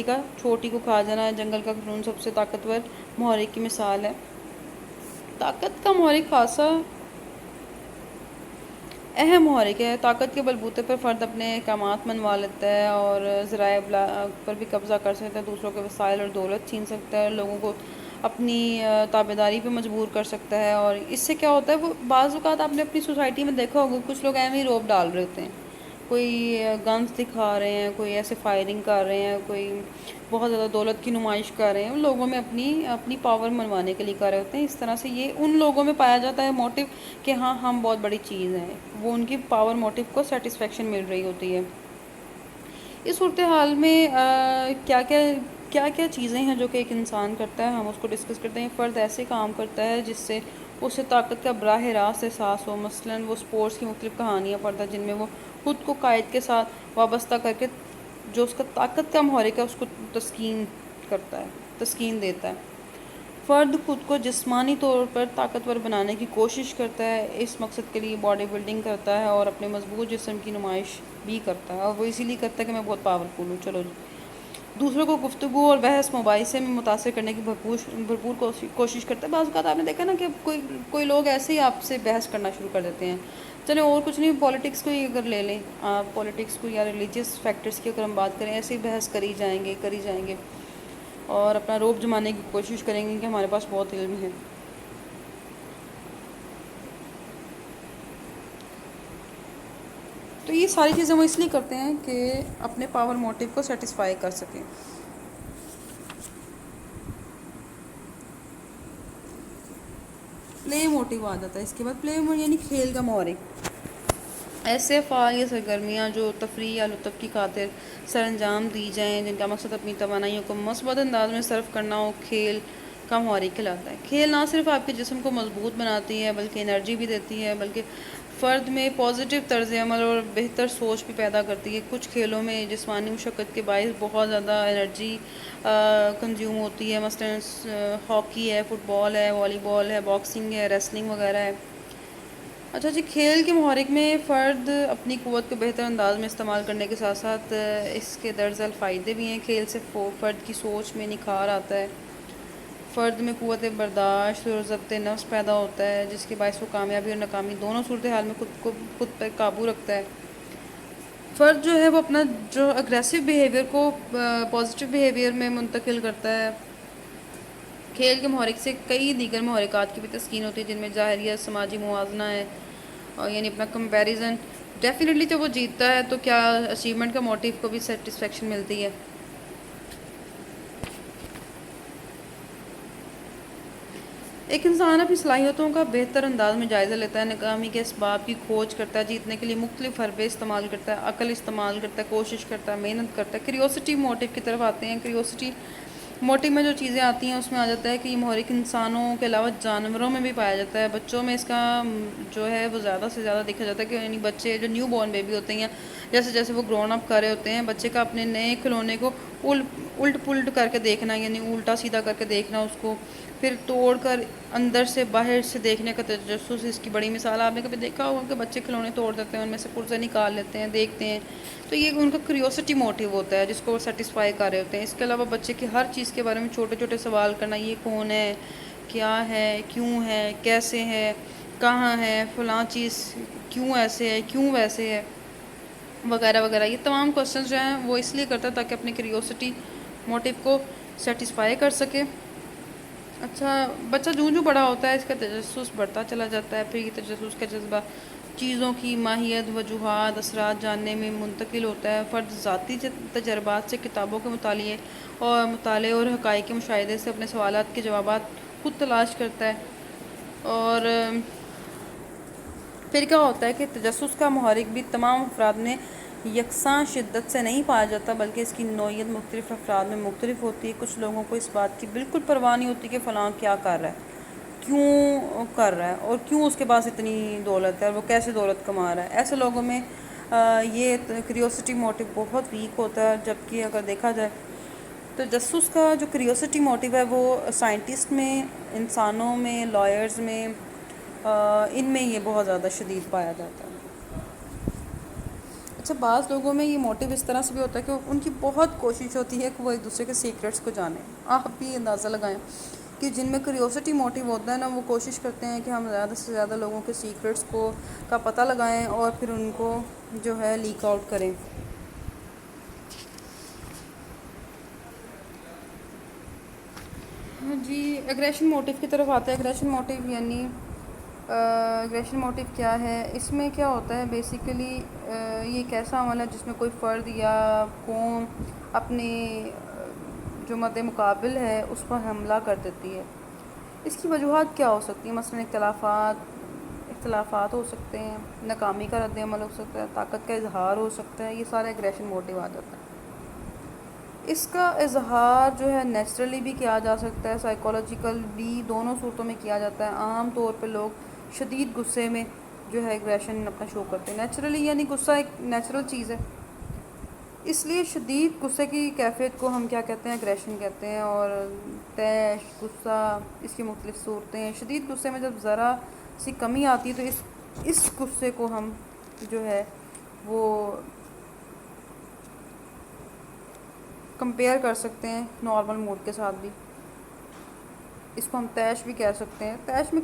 S1: کا چھوٹی کو کھا جانا. جنگل کا خون سب سے طاقتور محرک کی مثال ہے. طاقت کا محرک خاصا اہم محرک ہے. طاقت کے بلبوتے پر فرد اپنے احکامات منوا لیتا ہے اور ذرائع ابلاغ پر بھی قبضہ کر سکتا ہے، دوسروں کے وسائل اور دولت چھین سکتا ہے، لوگوں کو اپنی تابعداری پہ مجبور کر سکتا ہے. اور اس سے کیا ہوتا ہے، وہ بعض اوقات آپ نے اپنی سوسائٹی میں دیکھا ہوگا کچھ لوگ ایویں ہی روب ڈال رہے ہوتے ہیں، کوئی گنز دکھا رہے ہیں، کوئی ایسے فائرنگ کر رہے ہیں، کوئی بہت زیادہ دولت کی نمائش کر رہے ہیں، لوگوں میں اپنی پاور منوانے کے لیے کر رہے ہوتے ہیں. اس طرح سے یہ ان لوگوں میں پایا جاتا ہے موٹیو کہ ہاں ہم بہت بڑی چیز ہیں، وہ ان کی پاور موٹیو کو سیٹسفیکشن مل رہی ہوتی ہے. اس صورتحال میں کیا چیزیں ہیں جو کہ ایک انسان کرتا ہے، ہم اس کو ڈسکس کرتے ہیں. فرد ایسے کام کرتا ہے جس سے اسے طاقت کا براہ راست احساس ہو. مثلاً وہ سپورٹس کی مختلف کہانیاں پڑھتا ہے جن میں وہ خود کو قائد کے ساتھ وابستہ کر کے جو اس کا طاقت کا محرک ہے اس کو تسکین دیتا ہے. فرد خود کو جسمانی طور پر طاقتور بنانے کی کوشش کرتا ہے، اس مقصد کے لیے باڈی بلڈنگ کرتا ہے اور اپنے مضبوط جسم کی نمائش بھی کرتا ہے. اور وہ اسی لیے کرتا ہے کہ میں بہت پاورفل ہوں. چلو جی، دوسروں کو گفتگو اور بحث مباحثے میں متاثر کرنے کی بھرپور کوشش کرتا ہے. بعض اوقات آپ نے دیکھا نا کہ کوئی لوگ ایسے ہی آپ سے بحث کرنا شروع کر دیتے ہیں. چلیں اور کچھ نہیں، پولیٹکس کو ہی اگر لے لیں آپ، پولیٹکس کو یا ریلیجیس فیکٹرز کی اگر ہم بات کریں، ایسے ہی بحث کری جائیں گے اور اپنا روب جمانے کی کوشش کریں گے کہ ہمارے پاس بہت علم ہے. تو یہ ساری چیزیں وہ اس لیے کرتے ہیں کہ اپنے پاور موٹیو کو سیٹسفائی کر سکیں. پلے موٹیو آ جاتا ہے اس کے بعد. پلے یعنی کھیل کا محرک. ایسے افعال یا سرگرمیاں جو تفریح یا لطف کی خاطر سر انجام دی جائیں، جن کا مقصد اپنی توانائیوں کو مثبت انداز میں صرف کرنا ہو، کھیل کا محرک کہلاتا ہے. کھیل نہ صرف آپ کے جسم کو مضبوط بناتی ہے بلکہ انرجی بھی دیتی ہے، بلکہ فرد میں پازیٹیو طرز عمل اور بہتر سوچ بھی پیدا کرتی ہے. کچھ کھیلوں میں جسمانی مشقت کے باعث بہت زیادہ انرجی کنزیوم ہوتی ہے. مثلاً ہاکی ہے، فٹ بال ہے، والی بال ہے، باکسنگ ہے، ریسلنگ وغیرہ ہے. اچھا جی، کھیل کے محرک میں فرد اپنی قوت کو بہتر انداز میں استعمال کرنے کے ساتھ ساتھ اس کے درج ذیل فائدے بھی ہیں۔ کھیل سے فرد کی سوچ میں نکھار آتا ہے، فرد میں قوت برداشت اور ضبط نفس پیدا ہوتا ہے، جس کے باعث وہ کامیابی اور ناکامی دونوں صورتحال میں خود پر قابو رکھتا ہے۔ فرد جو ہے وہ اپنا جو اگریسو بیہیویئر کو پازیٹیو بیہیویئر میں منتقل کرتا ہے۔ کھیل کے محرک سے کئی دیگر محرکات کی بھی تسکین ہوتی ہے، جن میں ظاہریت، سماجی موازنہ ہے، اور یعنی اپنا کمپیریزن۔ ڈیفینیٹلی جب وہ جیتتا ہے تو کیا اچیومنٹ کا موٹیو کو بھی سیٹسفیکشن ملتی ہے۔ ایک انسان اپنی صلاحیتوں کا بہتر انداز میں جائزہ لیتا ہے، ناکامی کے اسباب کی کھوج کرتا ہے، جیتنے کے لیے مختلف حربے استعمال کرتا ہے، عقل استعمال کرتا ہے، کوشش کرتا ہے، محنت کرتا ہے۔ کریوسٹی موٹیو کی طرف آتے ہیں۔ کریوسٹی موٹیو میں جو چیزیں آتی ہیں اس میں آ جاتا ہے کہ یہ محرک انسانوں کے علاوہ جانوروں میں بھی پایا جاتا ہے۔ بچوں میں اس کا جو ہے وہ زیادہ سے زیادہ دیکھا جاتا ہے کہ یعنی بچے جو نیو بورن بیبی ہوتے ہیں، جیسے جیسے وہ گرون اپ کر رہے ہوتے ہیں، بچے کا اپنے نئے کھلونے کو الٹ پلٹ کر کے دیکھنا، یعنی الٹا سیدھا کر کے دیکھنا، اس کو پھر توڑ کر اندر سے باہر سے دیکھنے کا تجسس اس کی بڑی مثال۔ آپ نے کبھی دیکھا ہوگا کہ بچے کھلونے توڑ دیتے ہیں، ان میں سے پرزے نکال لیتے ہیں، دیکھتے ہیں، تو یہ ان کا کریوسٹی موٹیو ہوتا ہے جس کو وہ سیٹسفائی کر رہے ہوتے ہیں۔ اس کے علاوہ بچے کی ہر چیز کے بارے میں چھوٹے چھوٹے سوال کرنا، یہ کون ہے، کیا ہے، کیوں ہے، کیسے ہے، کہاں ہے، فلاں چیز کیوں ایسے ہے، کیوں ویسے ہے، وغیرہ وغیرہ۔ یہ تمام کوسچنز جو ہیں وہ اس لیے کرتا ہے تاکہ اپنی کریوسٹی موٹیو کو سیٹسفائی کر سکے۔ اچھا، بچہ جوں بڑا ہوتا ہے اس کا تجسس بڑھتا چلا جاتا ہے، پھر یہ تجسس کا جذبہ چیزوں کی ماہیت، وجوہات، اثرات جاننے میں منتقل ہوتا ہے۔ فرد ذاتی تجربات سے، کتابوں کے مطالعے اور حقائق کے مشاہدے سے اپنے سوالات کے جوابات خود تلاش کرتا ہے۔ اور پھر کیا ہوتا ہے کہ تجسس کا محرک بھی تمام افراد میں یکساں شدت سے نہیں پایا جاتا، بلکہ اس کی نوعیت مختلف افراد میں مختلف ہوتی ہے۔ کچھ لوگوں کو اس بات کی بالکل پرواہ نہیں ہوتی کہ فلاں کیا کر رہا ہے، کیوں کر رہا ہے، اور کیوں اس کے پاس اتنی دولت ہے اور وہ کیسے دولت کما رہا ہے۔ ایسے لوگوں میں یہ کریوسٹی موٹیو بہت ویک ہوتا ہے، جبکہ اگر دیکھا جائے تجسس کا جو کریوسٹی موٹیو ہے وہ سائنٹسٹ میں، انسانوں میں، لائرز میں، ان میں یہ بہت زیادہ شدید پایا جاتا ہے۔ اچھا، بعض لوگوں میں یہ موٹیو اس طرح سے بھی ہوتا ہے کہ ان کی بہت کوشش ہوتی ہے کہ وہ ایک دوسرے کے سیکرٹس کو جانیں۔ آپ بھی اندازہ لگائیں کہ جن میں کریوسٹی موٹیو ہوتا ہے نا، وہ کوشش کرتے ہیں کہ ہم زیادہ سے زیادہ لوگوں کے سیکرٹس کا پتہ لگائیں اور پھر ان کو جو ہے لیک آؤٹ کریں۔ جی، اگریشن موٹیو کی طرف آتے ہیں۔ اگریشن موٹیو یعنی اگریشن موٹیو کیا ہے؟ اس میں کیا ہوتا ہے بیسیکلی یہ ایک ایسا عمل ہے جس میں کوئی فرد یا قوم اپنے جو مد مقابل ہے اس پر حملہ کر دیتی ہے۔ اس کی وجوہات کیا ہو سکتی ہیں؟ مثلا اختلافات ہو سکتے ہیں، ناکامی کا رد عمل ہو سکتا ہے، طاقت کا اظہار ہو سکتا ہے، یہ سارا اگریشن موٹیو آ جاتا ہے۔ اس کا اظہار جو ہے نیچرلی بھی کیا جا سکتا ہے، سائیکولوجیکل بھی، دونوں صورتوں میں کیا جاتا ہے۔ عام طور پہ لوگ شدید غصے میں جو ہے اگریشن اپنا شو کرتے ہیں۔ نیچرلی یعنی غصہ ایک نیچرل چیز ہے، اس لیے شدید غصے کی کیفیت کو ہم کیا کہتے ہیں؟ اگریشن کہتے ہیں۔ اور طیش، غصہ، اس کی مختلف صورتیں ہیں۔ شدید غصے میں جب ذرا سی کمی آتی ہے تو اس غصے کو ہم جو ہے وہ کمپیئر کر سکتے ہیں نارمل موڈ کے ساتھ بھی۔ اس کو ہم طیش بھی کہہ سکتے ہیں۔ طیش میں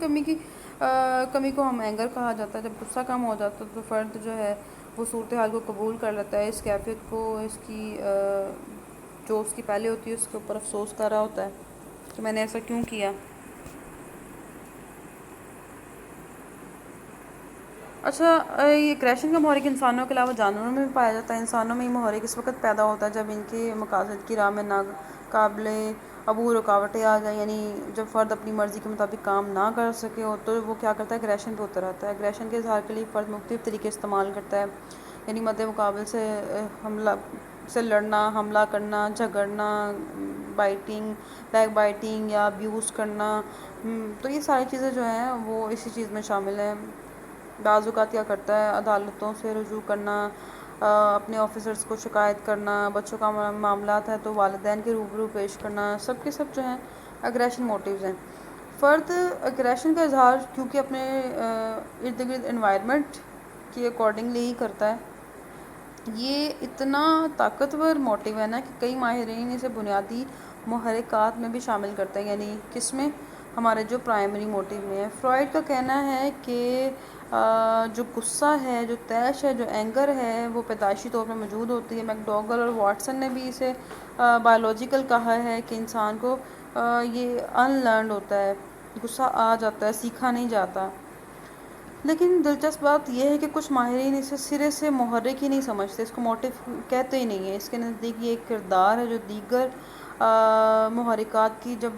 S1: کمی کو ہم اینگر کہا جاتا ہے۔ جب غصہ کم ہو جاتا ہے تو فرد جو ہے وہ صورتحال کو قبول کر لیتا ہے، اس کیفیت کو، اس کی جو اس کی پہلے ہوتی ہے اس کے اوپر افسوس کر رہا ہوتا ہے کہ میں نے ایسا کیوں کیا۔ اچھا، یہ اگریشن کا محرک انسانوں کے علاوہ جانوروں میں بھی پایا جاتا ہے۔ انسانوں میں یہ محرک اس وقت پیدا ہوتا ہے جب ان کے مقاصد کی راہ میں ناقابل عبور رکاوٹیں آ جائیں، یعنی جب فرد اپنی مرضی کے مطابق کام نہ کر سکے ہو تو وہ کیا کرتا ہے؟ اگریشن پہ اتر آتا ہے۔ اگریشن کے اظہار کے لیے فرد مختلف طریقے استعمال کرتا ہے، یعنی مد مقابل سے لڑنا، حملہ کرنا، جھگڑنا، بیک بائٹنگ یا ابیوز کرنا۔ تو یہ ساری چیزیں جو ہیں وہ اسی چیز میں شامل ہیں۔ بعض اوقات کیا کرتا ہے؟ عدالتوں سے رجوع کرنا، اپنے آفیسرز کو شکایت کرنا، بچوں کا معاملات ہے تو والدین کے روبرو پیش کرنا، سب کے سب جو ہیں اگریشن موٹیوز ہیں۔ فرد اگریشن کا اظہار کیونکہ اپنے ارد گرد انوائرمنٹ کے اکارڈنگلی ہی کرتا ہے. یہ اتنا طاقتور موٹیو ہے نا کہ کئی ماہرین اسے بنیادی محرکات میں بھی شامل کرتے ہیں. یعنی کس میں؟ ہمارے جو پرائمری موٹیو میں ہے. فرائڈ کا کہنا ہے کہ جو غصہ ہے، جو طیش ہے، جو اینگر ہے، وہ پیدائشی طور پر موجود ہوتی ہے. میک ڈوگل اور واٹسن نے بھی اسے بایولوجیکل کہا ہے کہ انسان کو یہ ان لرنڈ ہوتا ہے، غصہ آ جاتا ہے، سیکھا نہیں جاتا. لیکن دلچسپ بات یہ ہے کہ کچھ ماہرین اسے سرے سے محرک ہی نہیں سمجھتے، اس کو موٹیو کہتے ہی نہیں ہیں. اس کے نزدیک یہ ایک کردار ہے جو دیگر محرکات کی جب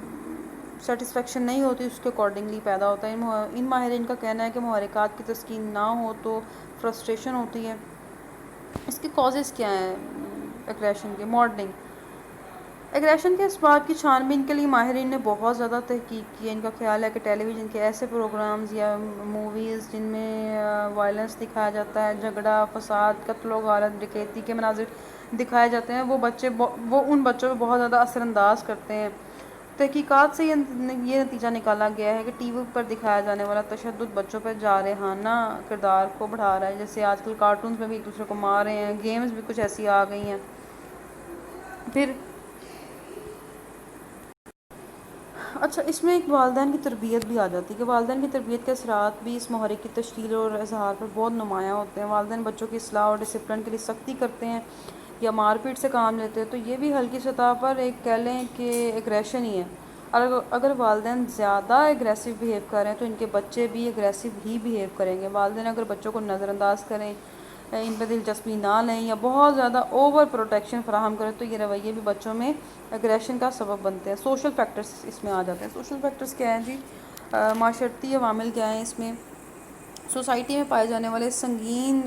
S1: سیٹسفیکشن نہیں ہوتی اس کے اکارڈنگلی پیدا ہوتا ہے. ان ماہرین کا کہنا ہے کہ محرکات کی تسکین نہ ہو تو فرسٹریشن ہوتی ہے. اس کے کازز کیا ہیں اگریشن کے؟ ماڈلنگ. اگریشن کے اسباب کی چھان بین کے لیے ماہرین نے بہت زیادہ تحقیق کی ہے. ان کا خیال ہے کہ ٹیلی ویژن کے ایسے پروگرامز یا موویز جن میں وائلنس دکھایا جاتا ہے، جھگڑا، فساد، قتل و غارت، ڈکیتی کے مناظر دکھائے جاتے ہیں، وہ ان بچوں کو بہت زیادہ اثر انداز کرتے ہیں. تحقیقات سے یہ نتیجہ نکالا گیا ہے کہ ٹی وی پر دکھایا جانے والا تشدد بچوں پر جارحانہ کردار کو بڑھا رہا ہے. جیسے آج کل کارٹونز میں بھی ایک دوسرے کو مار رہے ہیں، گیمز بھی کچھ ایسی آ گئی ہیں. پھر اچھا، اس میں ایک والدین کی تربیت بھی آ جاتی ہے کہ والدین کی تربیت کے اثرات بھی اس محرک کی تشکیل اور اظہار پر بہت نمایاں ہوتے ہیں. والدین بچوں کی اصلاح اور ڈسپلن کے لیے سختی کرتے ہیں یا مار پیٹ سے کام لیتے ہیں تو یہ بھی ہلکی سطح پر ایک کہہ لیں کہ ایگریشن ہی ہے. اگر والدین زیادہ ایگریسو بیہیو کریں تو ان کے بچے بھی ایگریسو ہی بیہیو کریں گے. والدین اگر بچوں کو نظر انداز کریں، ان پہ دلچسپی نہ لیں یا بہت زیادہ اوور پروٹیکشن فراہم کریں تو یہ رویے بھی بچوں میں ایگریشن کا سبب بنتے ہیں. سوشل فیکٹرز اس میں آ جاتے ہیں. سوشل فیکٹرز کیا ہیں جی؟ معاشرتی عوامل کیا ہیں اس میں؟ سوسائٹی میں پائے جانے والے سنگین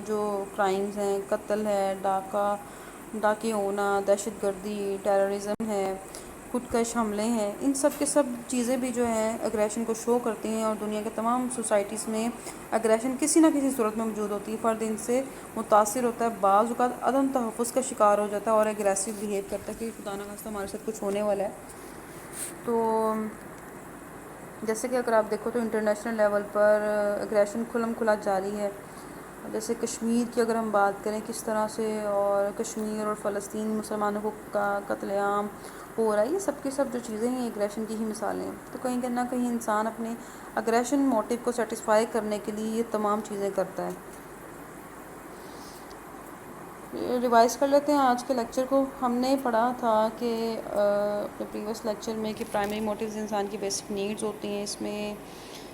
S1: جو کرائمز ہیں، قتل ہے، ڈاکے ہونا، دہشت گردی، ٹیررزم ہے، خودکش حملے ہیں، ان سب کے سب چیزیں بھی جو ہیں اگریشن کو شو کرتی ہیں. اور دنیا کے تمام سوسائٹیز میں اگریشن کسی نہ کسی صورت میں موجود ہوتی ہے. فرد ان سے متاثر ہوتا ہے، بعض اوقات عدم تحفظ کا شکار ہو جاتا ہے اور ایگریسو بیہیو کرتا ہے کہ خدا نہ خواستہ ہمارے ساتھ کچھ ہونے والا ہے. تو جیسے کہ اگر آپ دیکھو تو انٹرنیشنل لیول پر اگریشن کھلم کھلا جاری ہے. جیسے کشمیر کی اگر ہم بات کریں کس طرح سے، اور کشمیر اور فلسطین مسلمانوں کو کا قتل عام ہو رہا ہے، یہ سب کی سب جو چیزیں ہیں اگریشن کی ہی مثالیں ہیں. تو کہیں نہ کہیں انسان اپنے اگریشن موٹیو کو سیٹسفائی کرنے کے لیے یہ تمام چیزیں کرتا ہے. ریوائز کر لیتے ہیں آج کے لیکچر کو. ہم نے پڑھا تھا کہ اپنے پریویس لیکچر میں کہ پرائمری موٹیوز انسان کی بیسک نیڈز ہوتی ہیں. اس میں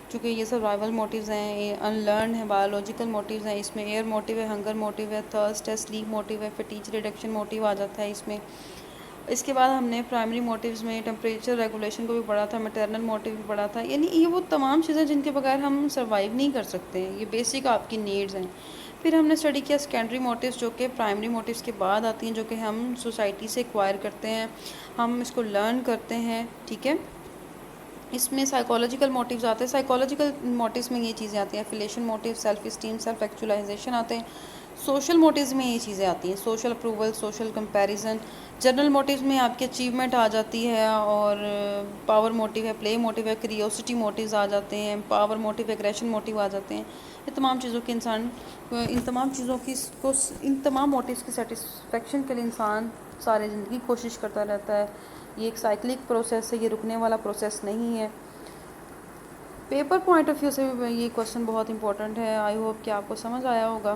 S1: چونکہ یہ سروائیول موٹیوز ہیں، یہ ان لرن ہیں، بایولوجیکل موٹیوز ہیں. اس میں ایئر موٹیو ہے، ہنگر موٹیو ہے، تھرسٹ ہے، سلیپ موٹیو ہے، فٹیج ریڈکشن موٹیو آ جاتا ہے اس میں. اس کے بعد ہم نے پرائمری موٹیوز میں ٹیمپریچر ریگولیشن کو بھی پڑھا تھا، میٹرنل موٹیو بھی پڑھا تھا. یعنی یہ وہ تمام چیزیں جن کے بغیر ہم سروائیو نہیں کر سکتے ہیں، یہ بیسک آپ کی نیڈز ہیں. پھر ہم نے اسٹڈی کیا سیکنڈری موٹیوز جو کہ پرائمری موٹیوز کے بعد آتی ہیں، جو کہ ہم سوسائٹی سے ایکوائر کرتے ہیں، ہم اس کو لرن کرتے ہیں. ٹھیک ہے، اس میں سائیکالوجیکل موٹیوز آتے ہیں. سائیکالوجیکل موٹیوز میں یہ چیزیں آتی ہیں: affiliation motive, self esteem, self actualisation آتے ہیں. سوشل موٹیوز میں یہ چیزیں آتی ہیں: social approval, social comparison. General motives میں آپ کی اچیومنٹ آ جاتی ہے، اور پاور موٹیو ہے، پلے موٹیو ہے، کریوسٹی موٹیوز آ جاتے ہیں، پاور موٹیو، ایگریشن موٹیو آ جاتے ہیں. یہ تمام چیزوں کے انسان ان تمام موٹیوز کی سیٹسفیکشن کے لیے انسان ساری زندگی کوشش کرتا رہتا ہے. یہ ایک سائیکلک پروسیس ہے، یہ رکنے والا پروسیس نہیں ہے. پیپر پوائنٹ آف ویو سے بھی یہ کویشچن بہت امپورٹنٹ ہے. آئی ہوپ کہ آپ کو سمجھ آیا ہوگا.